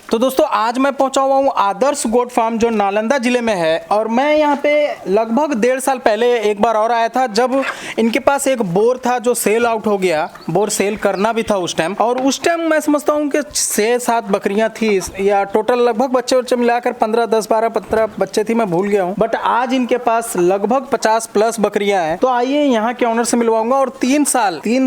तो दोस्तों आज मैं पहुंचा हुआ हूँ आदर्श गोट फार्म जो नालंदा जिले में है। और मैं यहाँ पे लगभग 1.5 साल पहले एक बार और आया था जब इनके पास एक बोर था जो सेल आउट हो गया। बोर सेल करना भी था उस टाइम, और उस टाइम मैं समझता हूँ कि 6-7 बकरियां थी या टोटल लगभग बच्चे मिलाकर 15 बच्चे थी, मैं भूल गया हूँ। बट आज इनके पास लगभग 50+ बकरियां हैं। तो आइए यहाँ के ऑनर से मिलवाऊंगा। और 3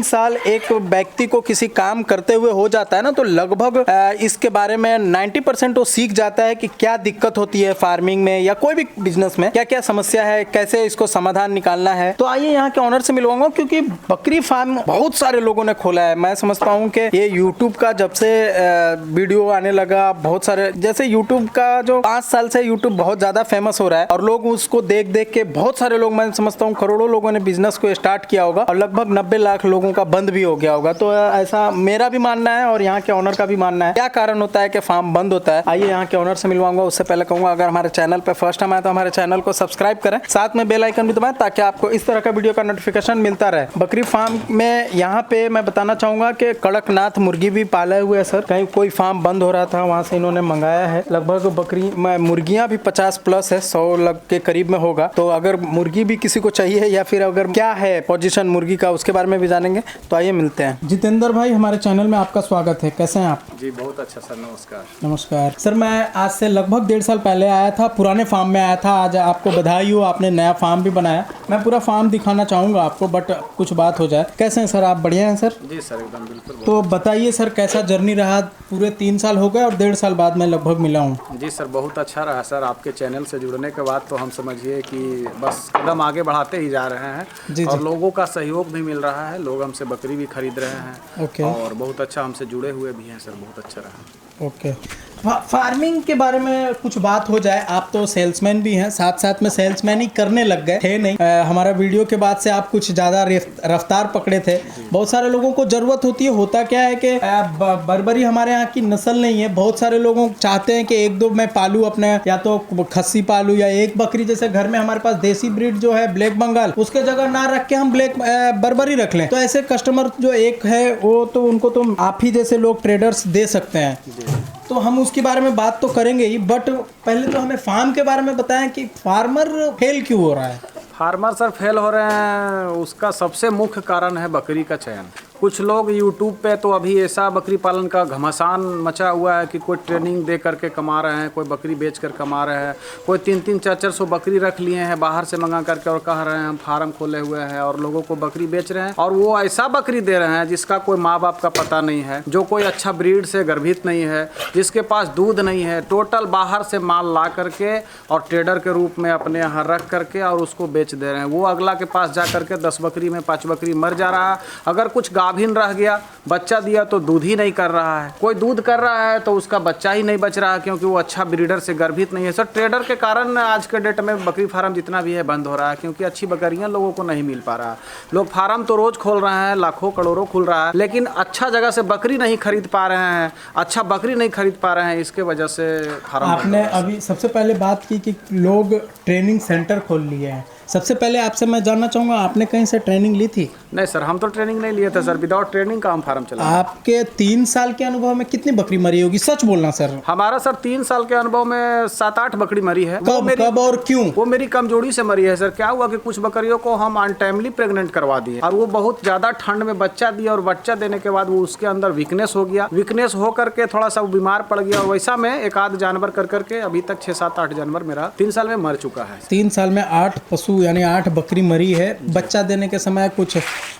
साल एक व्यक्ति को किसी काम करते हुए हो जाता है ना, तो लगभग इसके बारे में 90% वो सीख जाता है कि क्या दिक्कत होती है फार्मिंग में या कोई भी बिजनेस में, क्या क्या समस्या है, कैसे इसको समाधान निकालना है। तो आइए यहाँ के ऑनर से मिलवाऊंगा, क्योंकि बकरी फार्म बहुत सारे लोगों ने खोला है। मैं समझता हूँ कि ये यूट्यूब का जब से वीडियो आने लगा, बहुत सारे जैसे यूट्यूब का जो 5 साल से यूट्यूब बहुत ज्यादा फेमस हो रहा है और लोग उसको देख के बहुत सारे लोग, मैं समझता हूँ करोड़ों लोगों ने बिजनेस को स्टार्ट किया होगा और लगभग 90 लाख लोगों का बंद भी हो गया होगा। तो ऐसा मेरा भी मानना है और यहाँ के ऑनर का भी मानना है। क्या कारण होता है कि फार्म बंद होता है, आइए यहाँ के ऑनर से मिलवाऊंगा। उससे पहले कहूंगा अगर हमारे चैनल पे फर्स्ट टाइम आए तो हमारे चैनल को सब्सक्राइब करें, साथ में बेल आइकन भी दबाएं ताकि आपको इस तरह का वीडियो का नोटिफिकेशन मिलता रहे। बकरी फार्म में यहाँ पे मैं बताना चाहूंगा कि कड़कनाथ मुर्गी भी पाले हुए है सर। कहीं कोई फार्म बंद हो रहा था, वहाँ से इन्होंने मंगाया है। लगभग बकरी मुर्गियाँ भी 50+ है, 100 लग के करीब में होगा। तो अगर मुर्गी भी किसी को चाहिए या फिर अगर क्या है पोजीशन मुर्गी का, उसके बारे में भी जानेंगे। तो आइए मिलते हैं। जितेंद्र भाई, हमारे चैनल में आपका स्वागत है। कैसे हैं आप? जी बहुत अच्छा सर, नमस्कार। नमस्कार सर। मैं आज से लगभग 1.5 साल पहले आया था, पुराने फार्म में आया था। आज आपको बधाई हो, आपने नया फार्म भी बनाया। मैं पूरा फार्म दिखाना चाहूँगा आपको, बट कुछ बात हो जाए। कैसे हैं सर आप? बढ़िया हैं सर? जी सर, एकदम बिल्कुल। तो बताइए सर, कैसा जर्नी रहा? पूरे 3 साल हो गए और 1.5 साल बाद मैं लगभग मिला हूँ। जी सर, बहुत अच्छा रहा सर। आपके चैनल से जुड़ने के बाद तो हम समझिए कि बस कदम आगे बढ़ाते ही जा रहे हैं। और लोगों का सहयोग भी मिल रहा है, लोग हमसे बकरी भी खरीद रहे हैं। ओके। और बहुत अच्छा हमसे जुड़े हुए भी हैं सर, बहुत अच्छा रहा। ओके। फार्मिंग के बारे में कुछ बात हो जाए। आप तो सेल्समैन भी हैं, साथ साथ में सेल्समैन ही करने लग गए थे नहीं। हमारा वीडियो के बाद से आप कुछ ज़्यादा रफ्तार पकड़े थे। बहुत सारे लोगों को ज़रूरत होती है। होता क्या है कि बर्बरी हमारे यहाँ की नस्ल नहीं है। बहुत सारे लोगों चाहते हैं कि 1-2 मैं पालूँ अपने, या तो खस्सी पालूँ या एक बकरी। जैसे घर में हमारे पास देसी ब्रीड जो है ब्लैक बंगाल, उसके जगह ना रख के हम ब्लैक बर्बरी रख लें। तो ऐसे कस्टमर जो एक है वो तो उनको तो आप ही जैसे लोग ट्रेडर्स दे सकते हैं। तो हम उसके बारे में बात तो करेंगे ही, बट पहले तो हमें फार्म के बारे में बताएं कि फार्मर फेल क्यों हो रहा है। फार्मर सर फेल हो रहे हैं, उसका सबसे मुख्य कारण है बकरी का चयन। कुछ लोग यूट्यूब पे तो अभी ऐसा बकरी पालन का घमासान मचा हुआ है कि कोई ट्रेनिंग दे करके कमा रहे हैं, कोई बकरी बेच कर कमा रहे हैं, कोई 3-3, 400 बकरी रख लिए हैं बाहर से मंगा करके और कह रहे हैं हम फार्म खोले हुए हैं, और लोगों को बकरी बेच रहे हैं। और वो ऐसा बकरी दे रहे हैं जिसका कोई माँ बाप का पता नहीं है, जो कोई अच्छा ब्रीड से गर्भित नहीं है, जिसके पास दूध नहीं है। टोटल बाहर से माल ला करके और ट्रेडर के रूप में अपने यहाँ रख करके और उसको बेच दे रहे हैं। वो अगला के पास जा करके 10 बकरी में 5 बकरी मर जा रहा है। अगर कुछ गाभिन रह गया, बच्चा दिया तो दूध ही नहीं कर रहा है। कोई दूध कर रहा है तो उसका बच्चा ही नहीं बच रहा है, क्योंकि वो अच्छा ब्रीडर से गर्भित नहीं है। सर ट्रेडर के कारण आज के डेट में बकरी फार्म जितना भी है बंद हो रहा है, क्योंकि अच्छी बकरियां लोगों को नहीं मिल पा रहा है। लोग फार्म तो रोज खोल रहे हैं, लाखों करोड़ों खुल रहा है, लेकिन अच्छा जगह से बकरी नहीं खरीद पा रहे हैं, अच्छा बकरी नहीं खरीद पा रहे हैं। इसके वजह से फार्म आपने अभी सबसे पहले बात की कि लोग ट्रेनिंग सेंटर खोल लिए हैं। सबसे पहले आपसे मैं जानना चाहूँगा, आपने कहीं से ट्रेनिंग ली थी? नहीं सर, हम तो ट्रेनिंग नहीं लिए थे सर। विदाउट ट्रेनिंग का हम फार्म चला। आपके 3 साल के अनुभव में कितनी बकरी मरी होगी? सच बोलना सर। हमारा सर 3 साल के अनुभव में 7-8 बकरी मरी है। कब और क्यों? वो मेरी कमजोरी से मरी है सर। क्या हुआ कि कुछ बकरियों को हम अनटाइमली प्रेग्नेंट करवा दिए, और वो बहुत ज्यादा ठंड में बच्चा दिया, और बच्चा देने के बाद वो उसके अंदर वीकनेस हो गया। वीकनेस हो करके थोड़ा सा वो बीमार पड़ गया, और वैसा में एक आध जानवर कर करके अभी तक 6-7-8 जानवर मेरा 3 साल में मर चुका है। 3 साल में 8 पशु यानी 8 बकरी मरी है। बच्चा देने के समय कुछ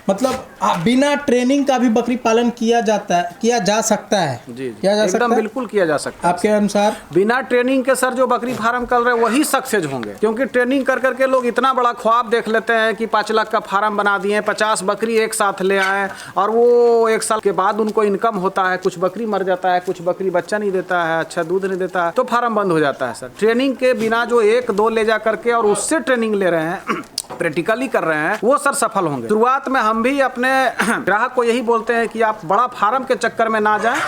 मतलब बिना ट्रेनिंग का भी बकरी पालन किया जा सकता है? जी किया जा सकता है, बिल्कुल किया जा सकता है। आपके अनुसार बिना ट्रेनिंग के सर जो बकरी फार्म कर रहे हैं वही सक्सेस होंगे, क्योंकि ट्रेनिंग कर करके लोग इतना बड़ा ख्वाब देख लेते हैं कि 5 लाख का फार्म बना दिए, 50 बकरी एक साथ ले आए, और वो 1 साल के बाद उनको इनकम होता है, कुछ बकरी मर जाता है, कुछ बकरी बच्चा नहीं देता है, अच्छा दूध नहीं देता है, तो फार्म बंद हो जाता है सर। ट्रेनिंग के बिना जो 1-2 ले जा करके और उससे ट्रेनिंग ले रहे हैं, प्रैक्टिकली कर रहे हैं, वो सर सफल होंगे। शुरुआत में हम भी अपने ग्राहक को यही बोलते हैं कि आप बड़ा फार्म के चक्कर में ना जाएं,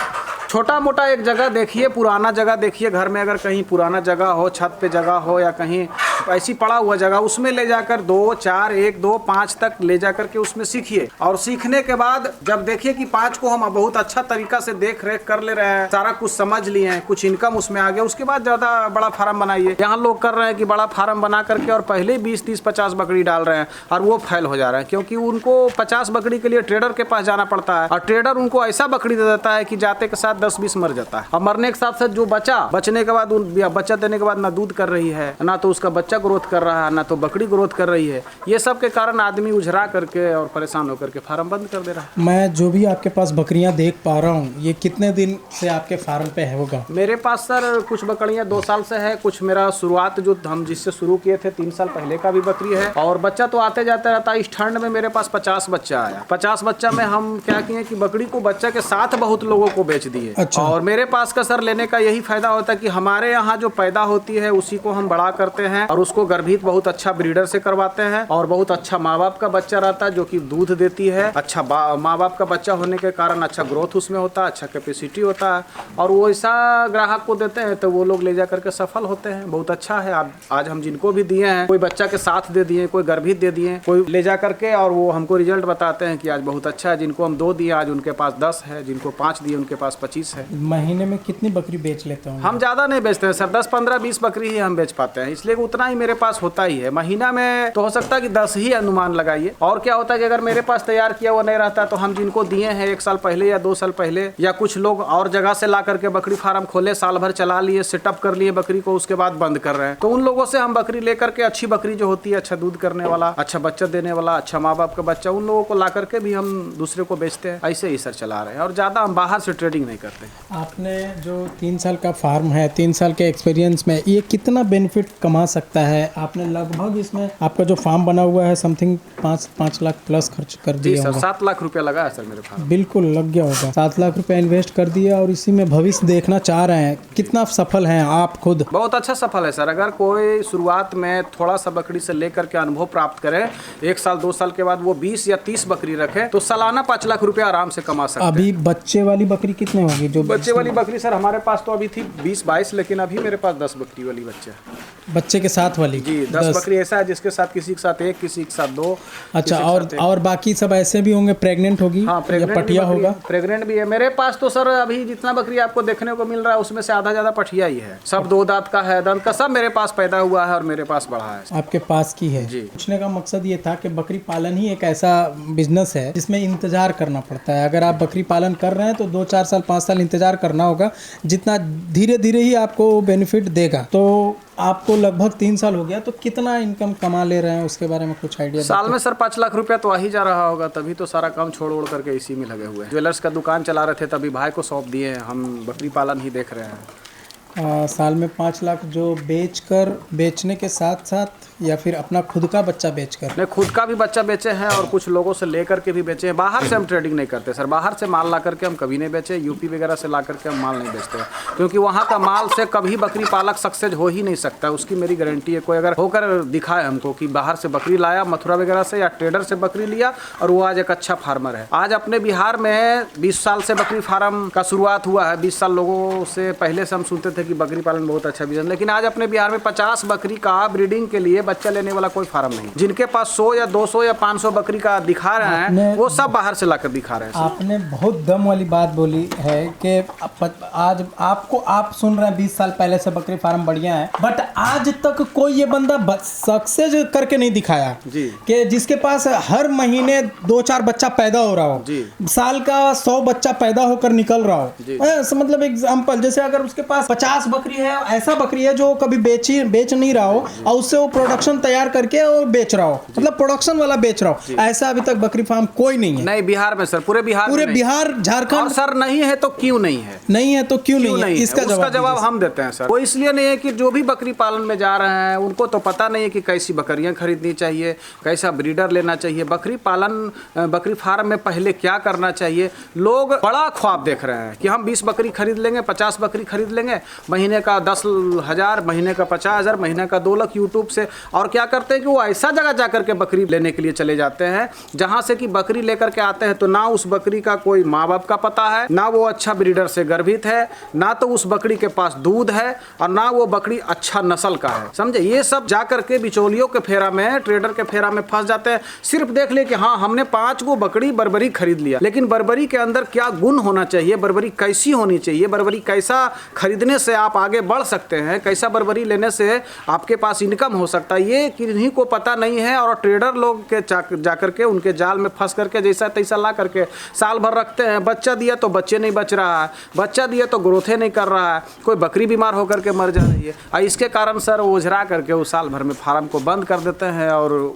छोटा मोटा एक जगह देखिए, पुराना जगह देखिए। घर में अगर कहीं पुराना जगह हो, छत पे जगह हो, या कहीं ऐसी पड़ा हुआ जगह उसमें ले जाकर 2, 4, 1, 2, 5 तक ले जाकर के उसमें सीखिए। और सीखने के बाद जब देखिए कि 5 को हम बहुत अच्छा तरीका से देख रेख कर ले रहे हैं, सारा कुछ समझ लिए हैं, कुछ इनकम उसमें आ गया, उसके बाद ज्यादा बड़ा फार्म बनाइए। यहाँ लोग कर रहे हैं कि बड़ा फार्म बना करके और पहले 20, 30, 50 बकरी डाल रहे हैं और वो फेल हो जा रहा है, क्योंकि उनको 50 बकरी के लिए ट्रेडर के पास जाना पड़ता है और ट्रेडर उनको ऐसा बकरी दे देता है कि जाते के साथ 10-20 मर जाता है। और मरने के साथ साथ जो बचने के बाद बच्चा देने के बाद ना दूध कर रही है, ना तो उसका बच्चा ग्रोथ कर रहा है, ना तो बकरी ग्रोथ कर रही है। ये सब के कारण आदमी उजरा करके और परेशान होकर के फार्म बंद कर दे रहा है। मैं जो भी आपके पास बकरियां देख पा रहा हूँ, ये कितने दिन से आपके फार्म पे है होगा? मेरे पास सर कुछ बकरियां 2 साल से है, कुछ मेरा शुरुआत जो हम जिससे शुरू किए थे 3 साल पहले का भी बकरी है, और बच्चा तो आते जाते रहता है। इस ठंड में मेरे पास 50 बच्चा आया। 50 बच्चा में हम क्या किए कि बकरी को बच्चा के साथ बहुत लोगों को बेच दिए। अच्छा। और मेरे पास का सर लेने का यही फायदा होता है कि हमारे यहाँ जो पैदा होती है उसी को हम बड़ा करते हैं और उसको गर्भित बहुत अच्छा ब्रीडर से करवाते हैं, और बहुत अच्छा माँ बाप का बच्चा रहता है जो कि दूध देती है। अच्छा माँ बाप का बच्चा होने के कारण अच्छा ग्रोथ उसमें होता है, अच्छा कैपेसिटी होता है, और वो ऐसा ग्राहक को देते हैं तो वो लोग ले जा करके सफल होते हैं। बहुत अच्छा है। आज हम जिनको भी दिए हैं, कोई बच्चा के साथ दे दिए, कोई गर्भित दे दिए, कोई ले जा करके, और वो हमको रिजल्ट बताते हैं कि आज बहुत अच्छा है। जिनको हम 2 दिए आज उनके पास 10 है, जिनको 5 दिए उनके पास 25 है। महीने में कितनी बकरी बेच लेते हो? हम ज़्यादा नहीं बेचते हैं सर, 10, 15, 20 बकरी ही हम बेच पाते हैं, इसलिए उतना ही मेरे पास होता ही है। महीना में तो हो सकता है कि 10 ही अनुमान लगाइए। और क्या होता है कि अगर मेरे पास तैयार किया हुआ नहीं रहता तो हम जिनको दिए हैं 1 साल पहले या 2 साल पहले, या कुछ लोग और जगह से ला करके बकरी फार्म खोले, साल भर चला लिए, सेटअप कर लिए बकरी को, उसके बाद बंद कर रहे हैं, तो उन लोगों से हम बकरी लेकर के अच्छी बकरी जो होती है, अच्छा दूध करने वाला, अच्छा बच्चा देने वाला, अच्छा माँ बाप का बच्चा, उन लोगों को ला करके भी हम दूसरे को बेचते हैं। ऐसे ही सर चला रहे हैं, और ज़्यादा हम बाहर से ट्रेडिंग नहीं करते। आपने जो 3 साल का फार्म है, 3 साल के एक्सपीरियंस में ये कितना बेनिफिट कमा सकता है? आपने लगभग इसमें आपका जो फार्म बना हुआ है समथिंग 5 लाख प्लस खर्च कर जी दिया सर, होगा। 7 लाख रुपया लगा है सर मेरे फार्म। बिल्कुल लग गया होगा। 7 लाख रुपए इन्वेस्ट कर दिया और इसी में भविष्य देखना चाह रहे हैं। कितना सफल हैं आप खुद? बहुत अच्छा सफल है सर। अगर कोई शुरुआत में थोड़ा सा बकरी से लेकर के अनुभव प्राप्त करे, 1 साल 2 साल के बाद वो 20 या 30 बकरी रखे, तो सालाना 5 लाख रुपया आराम से कमा सकते हैं। अभी बच्चे वाली बकरी कितने होगी? जो बच्चे वाली बकरी सर हमारे पास तो अभी थी 20-22, लेकिन अभी मेरे पास 10 बकरी वाली बच्चे हैं। बच्चे के साथ वाली? जी, 10 बकरी ऐसा है जिसके साथ किसी के साथ 1, किसी के साथ 2। अच्छा, और बाकी सब ऐसे भी होंगे? प्रेग्नेंट होगी? हाँ, या पटिया होगा? प्रेग्नेंट भी है मेरे पास तो सर। अभी जितना बकरी आपको देखने को मिल रहा है उसमें से आधा ज्यादा पठिया ही है। सब 2 दांत का है, दंत का, सब मेरे पास पैदा हुआ है और मेरे पास बढ़ा है। आपके पास की है? जी। पूछने का मकसद ये था कि बकरी पालन ही एक ऐसा बिजनेस है जिसमें इंतजार करना पड़ता है। अगर आप बकरी पालन कर रहे हैं तो 2, 4 साल, 5 साल इंतजार करना होगा, जितना धीरे धीरे ही आपको बेनिफिट देगा। तो आपको लगभग 3 साल हो गया, तो कितना इनकम कमा ले रहे हैं उसके बारे में कुछ आइडिया? साल में सर 5 लाख रुपया तो आ ही जा रहा होगा, तभी तो सारा काम छोड़ ओड़ करके इसी में लगे हुए हैं। ज्वेलर्स का दुकान चला रहे थे, तभी भाई को सौंप दिए हैं, हम बकरी पालन ही देख रहे हैं। साल में 5 लाख जो बेचने के साथ साथ, या फिर अपना खुद का बच्चा बेचकर? नहीं, खुद का भी बच्चा बेचे हैं और कुछ लोगों से लेकर के भी बेचे हैं। बाहर से हम ट्रेडिंग नहीं करते सर, बाहर से माल ला करके हम कभी नहीं बेचे। यूपी वगैरह से ला करके हम माल नहीं बेचते हैं, क्योंकि वहाँ का माल से कभी बकरी पालक सक्सेस हो ही नहीं सकता, उसकी मेरी गारंटी है। कोई अगर होकर दिखाए हमको कि बाहर से बकरी लाया मथुरा वगैरह से, या ट्रेडर से बकरी लिया और वो आज एक अच्छा फार्मर है। आज अपने बिहार में 20 साल से बकरी फार्म का शुरुआत हुआ है। 20 साल लोगों से पहले से हम सुनते थे कि बकरी पालन बहुत अच्छा बिजनेस, लेकिन आज अपने बिहार में 50 बकरी का ब्रीडिंग के लिए बच्चा लेने वाला कोई फार्म नहीं। जिनके पास 100 या 200 या 500 बकरी का दिखा रहे हैं, वो सब बाहर से लाकर दिखा रहे हैं। आपने बहुत दम वाली बात बोली है कि आज आप सुन रहे हैं 20 साल पहले से बकरी फार्म बढ़िया है, बट आज तक कोई ये बंदा सक्सेस करके नहीं दिखाया जी, कि जिसके पास हर महीने 2-4 बच्चा पैदा हो रहा हो जी, साल का 100 बच्चा पैदा होकर निकल रहा हो। मतलब एग्जाम्पल, जैसे अगर उसके पास 50 बकरी है, ऐसा बकरी है जो कभी बेच नहीं रहा हो और उससे वो प्रोडक्शन तैयार करके और बेच रहा हो, मतलब प्रोडक्शन वाला बेच रहा हो, ऐसा अभी तक बकरी फार्म कोई नहीं है। नहीं, बिहार में सर, पूरे बिहार झारखंड सर नहीं है तो क्यों नहीं है? नहीं है तो क्यों नहीं है? इसका जवाब हम देते हैं सर। वो इसलिए नहीं है कि जो भी बकरी पालन में जा रहे हैं उनको तो पता नहीं है कि कैसी बकरियां खरीदनी चाहिए, कैसा ब्रीडर लेना चाहिए, बकरी फार्म में पहले क्या करना चाहिए। लोग बड़ा ख्वाब देख रहे हैं कि हम 20 बकरी खरीद लेंगे, 50 बकरी खरीद लेंगे महीने का 10,000, महीने का 50,000, महीने का 2 लाख यूट्यूब से। और क्या करते हैं कि वो ऐसा जगह जा करके बकरी लेने के लिए चले जाते हैं जहाँ से कि बकरी लेकर के आते हैं तो ना उस बकरी का कोई माँ बाप का पता है, ना वो अच्छा ब्रीडर से गर्भित है, ना तो उस बकरी के पास दूध है, और ना वो बकरी अच्छा नस्ल का है। समझे, ये सब जा करके बिचौलियों के फेरा में, ट्रेडर के फेरा में फंस जाते हैं। सिर्फ देख ले कि हाँ हमने 5 गो बकरी बर्बरी खरीद लिया, लेकिन बर्बरी के अंदर क्या गुण होना चाहिए, बर्बरी कैसी होनी चाहिए, बर्बरी कैसा खरीदने से आप आगे बढ़ सकते हैं, कैसा बर्बरी लेने से आपके पास इनकम हो सकता है, ये किन्हीं को पता नहीं है। और ट्रेडर लोग के जा करके उनके जाल में फंस करके जैसा तैसा ला करके साल भर रखते हैं। बच्चा दिया तो बच्चे नहीं बच रहा है, बच्चा दिया तो ग्रोथे नहीं कर रहा है, कोई बकरी बीमार होकर के मर जा रही है। और इसके कारण सर ओझरा करके वो साल भर में फार्म को बंद कर देते हैं। और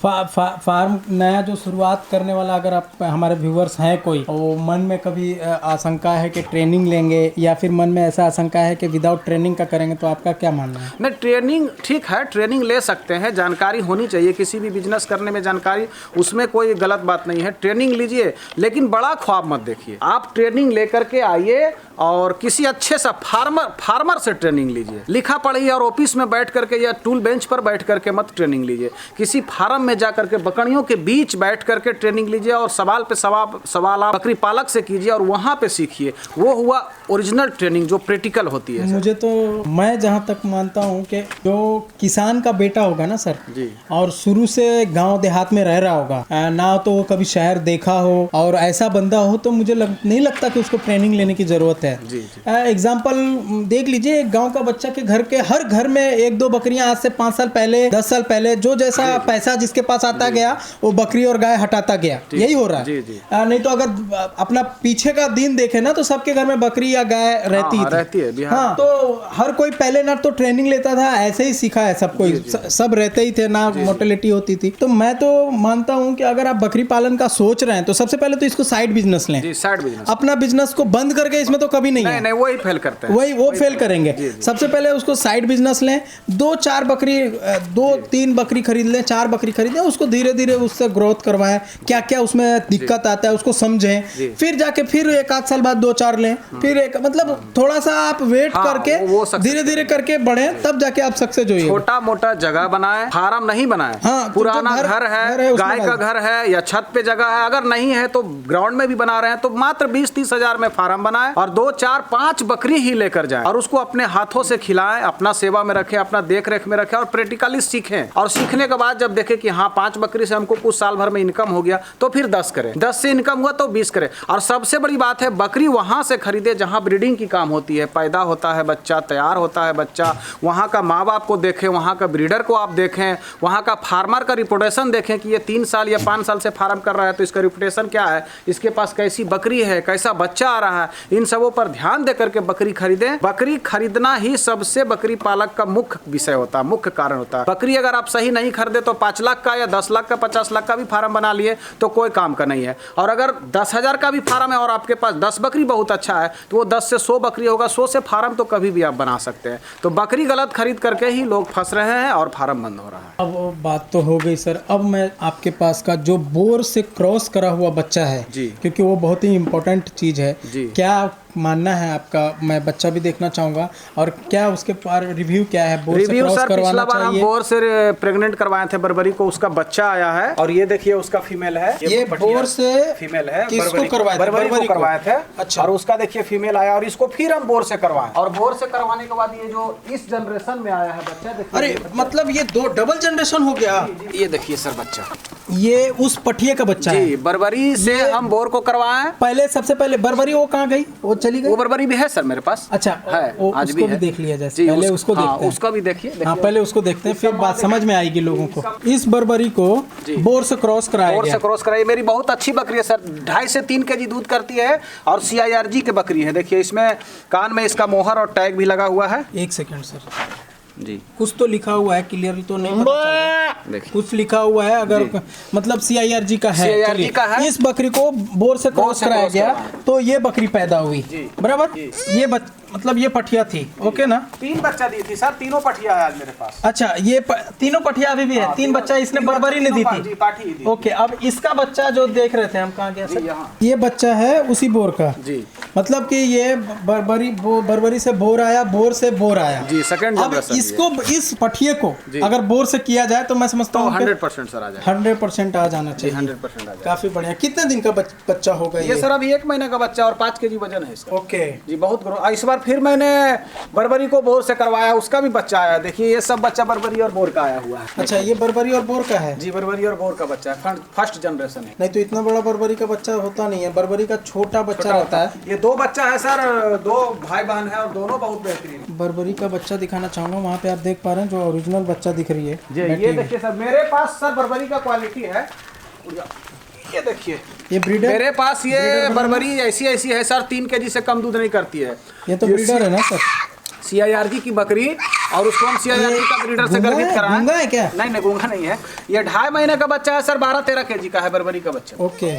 फार्म नया जो शुरुआत करने वाला अगर आप हमारे व्यूवर्स हैं कोई, वो मन में कभी आशंका है कि ट्रेनिंग लेंगे, या फिर मन में ऐसा आशंका है कि विदाउट ट्रेनिंग का करेंगे, तो आपका क्या मानना है? नहीं, ट्रेनिंग ठीक है, ट्रेनिंग ले सकते हैं, जानकारी होनी चाहिए। किसी भी बिजनेस करने में जानकारी, उसमें कोई गलत बात नहीं है, ट्रेनिंग लीजिए, लेकिन बड़ा ख्वाब मत देखिए। आप ट्रेनिंग लेकर के आइए और किसी अच्छे सा फार्मर से ट्रेनिंग लीजिए। लिखा पढ़िए और ऑफिस में बैठ करके या टूल बेंच पर बैठ करके मत ट्रेनिंग लीजिए। किसी फार्म में जा करके बकरियों के बीच बैठ करके ट्रेनिंग लीजिए और सवाल पे सवाल आप बकरी पालक से कीजिए और वहाँ पे सीखिए। वो हुआ ओरिजिनल ट्रेनिंग जो प्रैक्टिकल होती है। मुझे तो, मैं जहाँ तक मानता हूँ कि जो किसान का बेटा होगा ना सर जी, और शुरू से गांव देहात में रह रहा होगा, ना तो वो कभी शहर देखा हो, और ऐसा बंदा हो, तो मुझे नहीं लगता कि उसको ट्रेनिंग लेने की जरूरत है। एग्जाम्पल देख लीजिए, एक गांव का बच्चा के घर के हर घर में 1-2 बकरियां आज से 5 साल पहले, 10 साल पहले, जो जैसा पैसा जिसके पास आता गया वो बकरी और गाय हटाता गया। यही हो रहा है। नहीं तो अगर अपना पीछे का दिन देखे ना, तो सबके घर में बकरी या गाय रहती है। हाँ, तो हर कोई पहले ना तो ट्रेनिंग लेता था, ऐसे ही सीखा है सब कोई, सब रहते ही थे, ना मोर्टेलिटी होती थी। तो मैं तो मानता हूँ कि अगर आप बकरी पालन का सोच रहे हैं तो सबसे पहले तो इसको साइड बिजनेस लें। साइड बिजनेस, अपना बिजनेस को बंद करके इसमें तो कभी नहीं है। नहीं, वही फेल करते हैं, वो फेल करेंगे। सबसे पहले उसको साइड बिजनेस लें, 2-4 बकरी, 2-3 बकरी खरीद लें, 4 बकरी खरीद लें, उसको धीरे धीरे उससे ग्रोथ करवाएं, क्या क्या उसमें दिक्कत आता है उसको समझें, फिर जाके फिर 1-8 साल बाद 2-4 लें, फिर एक, मतलब थोड़ा सा आप वेट करके धीरे धीरे करके बढ़े, तब जाके आप सक्सेस होइए। छोटा मोटा जगह बनाए, फार्म नहीं बनाए। हाँ, पुराना घर है, गाय का घर है या छत पे जगह है, अगर नहीं है तो ग्राउंड में भी बना रहे हैं, तो मात्र 20-30 हजार में फार्म बनाए और 2-4-5 बकरी ही लेकर जाएं और उसको अपने हाथों से खिलाएं, अपना सेवा में रखें, अपना देख रेख में रखें और प्रैक्टिकली सीखें। और सीखने के बाद जब देखें कि हाँ 5 बकरी से हमको कुछ साल भर में इनकम हो गया, तो फिर 10 करें, 10 से इनकम हुआ तो 20 करें। और सबसे बड़ी बात है, बकरी वहां से खरीदे जहां ब्रीडिंग की काम होती है, पैदा होता है बच्चा, तैयार होता है बच्चा, वहां का माँ बाप को देखें, वहां का ब्रीडर को आप देखें, वहां का फार्मर का रिपोर्टेशन देखें कि ये 3 साल या 5 साल से फार्म कर रहा है, तो इसका रिपोर्टेशन क्या है, इसके पास कैसी बकरी है, कैसा बच्चा आ रहा है, इन सबों पर ध्यान दे करके बकरी खरीदें। बकरी खरीदना ही सबसे बकरी पालक का मुख्य विषय होता है, मुख्य कारण होता है। बकरी अगर आप सही नहीं खरीदे तो 5 लाख का या 10 लाख का, 50 लाख का भी फार्म बना लिए तो कोई काम का नहीं है। और अगर 10,000 का भी फार्म है और आपके पास 10 बकरी बहुत अच्छा है, तो वो 10 से 100 बकरी होगा, 100 से फार्म तो कभी भी आप बना सकते हैं। तो बकरी गलत खरीद करके ही लोग फंस रहे हैं और फार्म बंद हो रहा है। अब बात तो हो गई सर, अब मैं आपके पास का जो बोर से क्रॉस करा हुआ बच्चा है जी, क्योंकि वो बहुत ही इम्पोर्टेंट चीज़ है, क्या मानना है आपका? मैं बच्चा भी देखना चाहूंगा, और क्या उसके पर रिव्यू क्या है? बोर से क्रॉस करवाना चाहिए? बोर से प्रेग्नेंट करवाए थे बर्बरी को, उसका बच्चा आया है और ये देखिए उसका फीमेल है। ये बोर से फीमेल है, किसको करवाए थे? बर्बरी को करवाए थे। अच्छा, और उसका देखिए फीमेल आया और इसको फिर हम बोर से करवाए, और बोर से करवाने के बाद ये जो इस जनरेशन में आया है बच्चा, देखिए। अरे मतलब ये 2 डबल जनरेशन हो गया। ये देखिए सर बच्चा, ये उस पठिए का बच्चा है। बर्बरी से हम बोर को करवाए। पहले सबसे पहले बर्बरी वो कहाँ गई? वो चली गई। वो बर्बरी भी है सर मेरे पास। अच्छा है, आज भी है। देख लिया जाए, पहले उसको देखते हैं। उसका भी देखिए। हाँ, पहले उसको देखते हैं, फिर बात समझ में आएगी लोगों को। इस बर्बरी को बोर से क्रॉस कराया गया। बोर से क्रॉस कराई। मेरी बहुत अच्छी बकरी है सर, 2.5 से 3 केजी दूध करती है और CIRG की बकरी है। देखिए इसमें कान में इसका मोहर और टैग भी लगा हुआ है। 1 सेकंड सर जी, कुछ तो लिखा हुआ है, क्लियर तो नहीं पता चल, कुछ लिखा हुआ है, अगर मतलब CIRG का है। CIRG का है। इस बकरी को बोर से क्रॉस कराया गया तो ये बकरी पैदा हुई, बराबर। मतलब ये पठिया थी, ओके ना? 3 बच्चा दी थी सर, तीनों पठिया है आज मेरे पास। अच्छा, ये तीनों पठिया अभी भी है। 3 बच्चा इसने बर्बरी ने दी जी, पाठी थी। दी। ओके, अब इसका बच्चा जो देख रहे थे हम, कहाँ गया सर? यहाँ। ये बच्चा है उसी बोर का जी, मतलब कि ये बर्बरी से बोर आया, बोर से बोर आया जी, सेकंड अब इसको, इस पठिए को अगर बोर से किया जाए तो मैं समझता हूँ 100% सर आ जाए, 100% आ जाना चाहिए। 100% आ जाए। काफी बढ़िया। कितने दिन का बच्चा होगा ये सर अभी 1 महीने का बच्चा और 5 kg वजन है इसका। ओके जी, बहुत ग्रो। इस बार फिर मैंने बर्बरी को बोर से करवाया, उसका भी बच्चा आया। देखिए ये सब बच्चा बर्बरी और बोर का आया हुआ है। अच्छा, ये बर्बरी और बोर का है? जी, बर्बरी और बोर का बच्चा है, फर्स्ट जनरेशन है। नहीं तो इतना बड़ा बर्बरी का बच्चा होता नहीं है, बर्बरी का छोटा बच्चा रहता है। ये 2 बच्चा है सर, 2 भाई बहन है और दोनों बहुत बेहतरीन। बर्बरी का बच्चा दिखाना चाहूंगा, वहाँ पे आप देख पा रहे हैं जो ओरिजिनल बच्चा दिख रही है। ये देखिए सर, मेरे पास सर बर्बरी का क्वालिटी है। ये देखिए, ये ब्रीडर, मेरे पास ये बर्बरी ऐसी है सर, 3 kg से कम दूध नहीं करती है। ये तो ब्रीडर है ना सर? CIRG की बकरी, और उसको हम CIRG का ब्रीडर से गर्भित कराएं। गूंगा है क्या? नहीं, गूंगा नहीं है। ये 2.5 महीने का बच्चा है सर, 12-13 kg का है बर्बरी का बच्चा। ओके,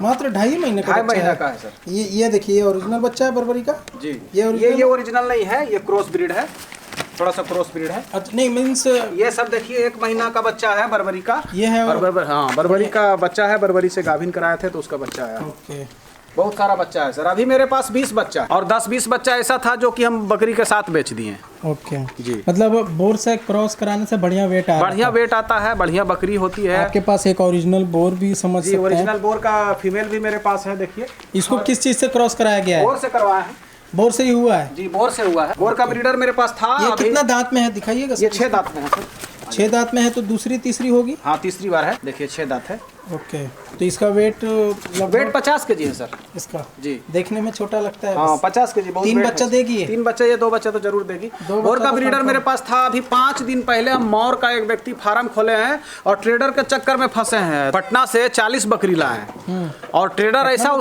मात्र 2.5 महीने का 2.5 बच्चा महीने का है सर। ये देखिए, ये ओरिजिनल बच्चा है बर्बरी का। जी, ये ओरिजिनल नहीं है, ये क्रॉस ब्रीड है, थोड़ा सा क्रॉस ब्रीड है। अच्छा, नहीं मीन्स ये सब देखिए 1 महीना का बच्चा है बर्बरी का। ये है और बर्बरी का बच्चा है, बर्बरी से गाभिन कराए थे तो उसका बच्चा आया। ओके, बहुत सारा बच्चा है सर। अभी मेरे पास 20 बच्चा और 10-20 बच्चा ऐसा था जो कि हम बकरी के साथ बेच दिए। ओके जी, मतलब बोर से क्रॉस कराने से बढ़िया वेट बढ़िया वेट आता है, बढ़िया बकरी होती है। आपके पास एक ओरिजिनल बोर भी समझ सकते हैं। ओरिजिनल बोर का फीमेल भी मेरे पास है, देखिए। इसको किस चीज से क्रॉस कराया गया है? बोर से करवाया है। बोर से ही हुआ है? जी, बोर से हुआ है। बोर का ब्रीडर मेरे पास था। ये कितना दांत में है दिखाइएगा? ये 6 दांत में है सर। 6 दांत में है तो दूसरी तीसरी होगी? हाँ, तीसरी बार है। देखिए 6 दांत है। ओके, तो इसका वेट वेट 50 kg है सर इसका। जी, देखने में छोटा लगता है। हाँ, 50 kg बहुत। 3 बच्चा देगी ये? 3 बच्चा, ये 2 बच्चा तो जरूर देगी। बोर का ब्रीडर मेरे पास था। अभी 5 दिन पहले हम मौर का एक व्यक्ति फार्म खोले हैं और ट्रेडर के चक्कर में फंसे हैं। पटना से 40 बकरी लाए हैं और ट्रेडर ऐसा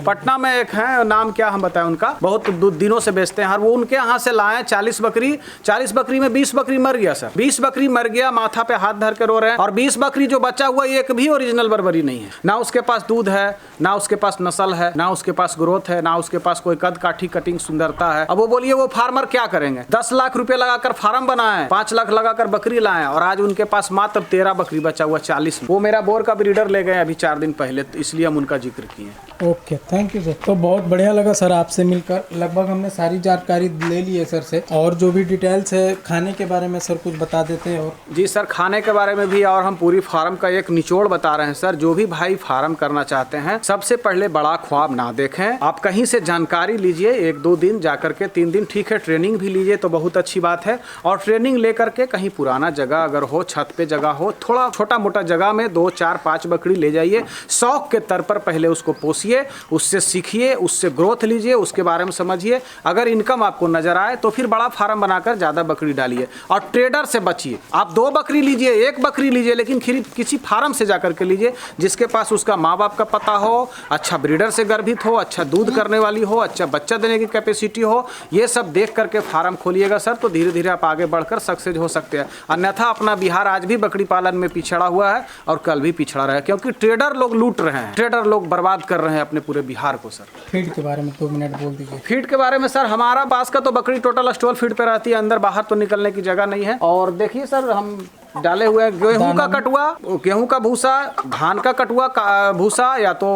पटना में एक है, नाम क्या हम बताएं उनका, बहुत दिनों से बेचते हैं और वो उनके यहाँ से लाए 40 बकरी। 40 बकरी में 20 बकरी मर गया सर। 20 बकरी मर गया, माथा पे हाथ धर के रो रहे हैं। और 20 बकरी जो बचा हुआ, एक भी ओरिजिनल बर्बरी नहीं है। ना उसके पास दूध है, ना उसके पास नस्ल है, ना उसके पास ग्रोथ है, ना उसके पास कोई कद काठी कटिंग सुंदरता है। अब वो बोलिए वो फार्मर क्या करेंगे? 10 लाख रुपए लगाकर फार्म बनाए, 5 लाख लगाकर बकरी लाए और आज उनके पास मात्र 13 बकरी बचा हुआ 40 में। वो मेरा बोर का ब्रीडर ले गए अभी 4 दिन पहले, तो इसलिए हम उनका जिक्र किए। Okay, thank you sir. तो बहुत बढ़िया लगा सर आपसे मिलकर। लगभग हमने सारी जानकारी ले ली है सर से, और जो भी डिटेल्स है खाने के बारे में सर कुछ बता देते हैं। और जी सर, खाने के बारे में भी और हम पूरी फार्म का एक निचोड़ बता रहे हैं सर। जो भी भाई फार्म करना चाहते हैं, सबसे पहले बड़ा ख्वाब ना देखें। आप कहीं से जानकारी लीजिए, 1-2 दिन जाकर के, 3 दिन ठीक है, ट्रेनिंग भी लीजिए तो बहुत अच्छी बात है। और ट्रेनिंग लेकर के कहीं पुराना जगह अगर हो, छत पे जगह हो, थोड़ा छोटा मोटा जगह में 2, 4, 5 बकरी ले जाइए। शौक के तौर पर पहले उसको पोसिए, उससे सीखिए, उससे ग्रोथ लीजिए, उसके बारे में समझिए। अगर इनकम आपको नजर आए तो फिर बड़ा फार्म बनाकर ज़्यादा बकरी डालिए। और ट्रेडर से बचिए। आप 2 बकरी लीजिए, 1 बकरी लीजिए, लेकिन किसी फार्म से जाकर के लीजिए जिसके पास उसका माँ बाप का पता हो, अच्छा ब्रीडर से गर्भित हो, अच्छा दूध करने वाली हो, अच्छा बच्चा देने की कैपेसिटी हो। ये सब देख करके फार्म खोलिएगा सर, तो धीरे धीरे आप आगे बढ़कर सक्सेस हो सकते हैं। अन्यथा अपना बिहार आज भी बकरी पालन में पिछड़ा हुआ है और कल भी पिछड़ा रहा है, क्योंकि ट्रेडर लोग लूट रहे हैं, ट्रेडर लोग बर्बाद कर रहे हैं अपने पूरे बिहार को। सर फीड के बारे में 2 मिनट बोल दीजिए। फीड के बारे में सर, हमारा पास का तो बकरी टोटल स्टॉल फीड पे रहती है, अंदर बाहर तो निकलने की जगह नहीं है। और देखिए सर, हम डाले हुए गेहूं का कटुआ, गेहूं का भूसा, धान का कटुआ भूसा, या तो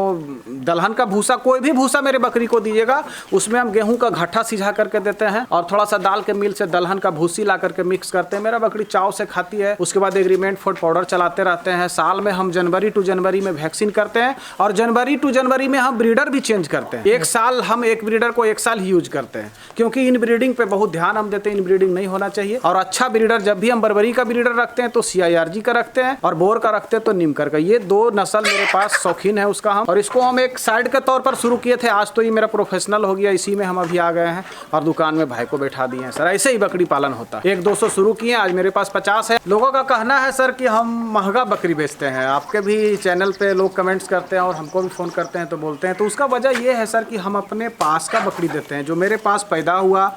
दलहन का भूसा, कोई भी भूसा मेरे बकरी को दीजिएगा। उसमें हम गेहूं का घट्टा सिझा करके देते हैं और थोड़ा सा दाल के मिल से दलहन का भूसी ला करके मिक्स करते हैं। मेरा बकरी चाव से खाती है। उसके बाद एग्रीमेंट फूड पाउडर चलाते रहते हैं। साल में हम जनवरी टू जनवरी में वैक्सीन करते हैं और जनवरी टू जनवरी में हम ब्रीडर भी चेंज करते हैं। 1 साल हम एक ब्रीडर को 1 साल ही यूज करते हैं, क्योंकि इन ब्रीडिंग पे बहुत ध्यान हम देते हैं। इन ब्रीडिंग नहीं होना चाहिए। और अच्छा ब्रीडर, जब भी हम बर्बरी का ब्रीडर रखते हैं तो CIRG का रखते हैं और बोर का रखते हैं तो निमकर का। ये 2 नस्ल मेरे पास शौकीन है उसका हम, और इसको हम एक साइड के तौर पर शुरू किए थे। आज तो ये मेरा प्रोफेशनल हो गया, इसी में हम अभी आ गए हैं और दुकान में भाई को बैठा दिए हैं सर। ऐसे ही बकरी पालन होता है। 1-200 शुरू किए, आज मेरे पास 50 है। लोगों का कहना है सर कि हम महंगा बकरी बेचते हैं। आपके भी चैनल पे लोग कमेंट्स करते हैं और हमको भी फ़ोन करते हैं तो बोलते हैं, तो उसका वजह ये है सर कि हम अपने पास का बकरी देते हैं, जो मेरे पास पैदा हुआ,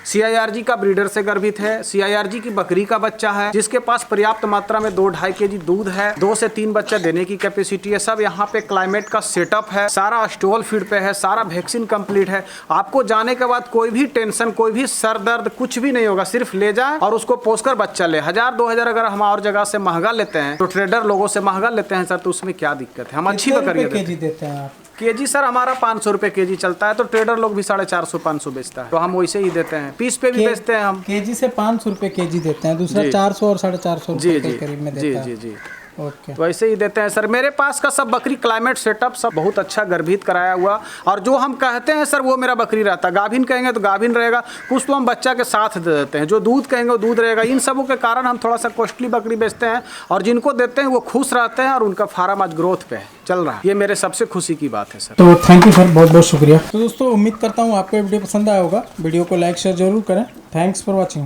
CIRG का ब्रीडर से गर्भित है, CIRG की बकरी का बच्चा है, जिसके पास पर्याप्त मात्रा में 2-2.5 kg दूध है, 2 से 3 बच्चा देने की कैपेसिटी है। सब यहाँ पे क्लाइमेट का सेटअप है, सारा स्टॉल फीड पे है, सारा वैक्सीन कंप्लीट है। आपको जाने के बाद कोई भी टेंशन, कोई भी सर दर्द कुछ भी नहीं होगा। सिर्फ ले जाए और उसको पोसकर बच्चा ले। 1000-2000 अगर हम और जगह से महंगा लेते हैं तो ट्रेडर लोगों से महंगा लेते हैं सर, तो उसमें क्या दिक्कत है। हम अच्छी बकरियां देते हैं आप? केजी सर हमारा 500 रुपए केजी चलता है, तो ट्रेडर लोग भी 450-500 बेचता है, तो हम वैसे ही देते हैं। पीस पे भी बेचते हैं हम। केजी से 500 रुपए केजी देते हैं, दूसरा 400 और 450 जी रुपए जी के करीब में जी देता है। जी जी ओके। तो ऐसे ही देते हैं सर। मेरे पास का सब बकरी क्लाइमेट सेटअप सब बहुत अच्छा गर्भित कराया हुआ, और जो हम कहते हैं सर वो मेरा बकरी रहता है। गाभिन कहेंगे तो गाभिन रहेगा, कुछ तो हम बच्चा के साथ दे देते हैं। जो दूध कहेंगे वो दूध रहेगा। इन सबों के कारण हम थोड़ा सा कॉस्टली बकरी बेचते हैं, और जिनको देते हैं वो खुश रहते हैं और उनका फार्म आज ग्रोथ पे चल रहा है। ये मेरे सबसे खुशी की बात है सर। तो थैंक यू सर, बहुत बहुत शुक्रिया। तो दोस्तों उम्मीद करता हूँ आपको वीडियो पसंद आया होगा। वीडियो को लाइक शेयर जरूर करें। Thanks for watching.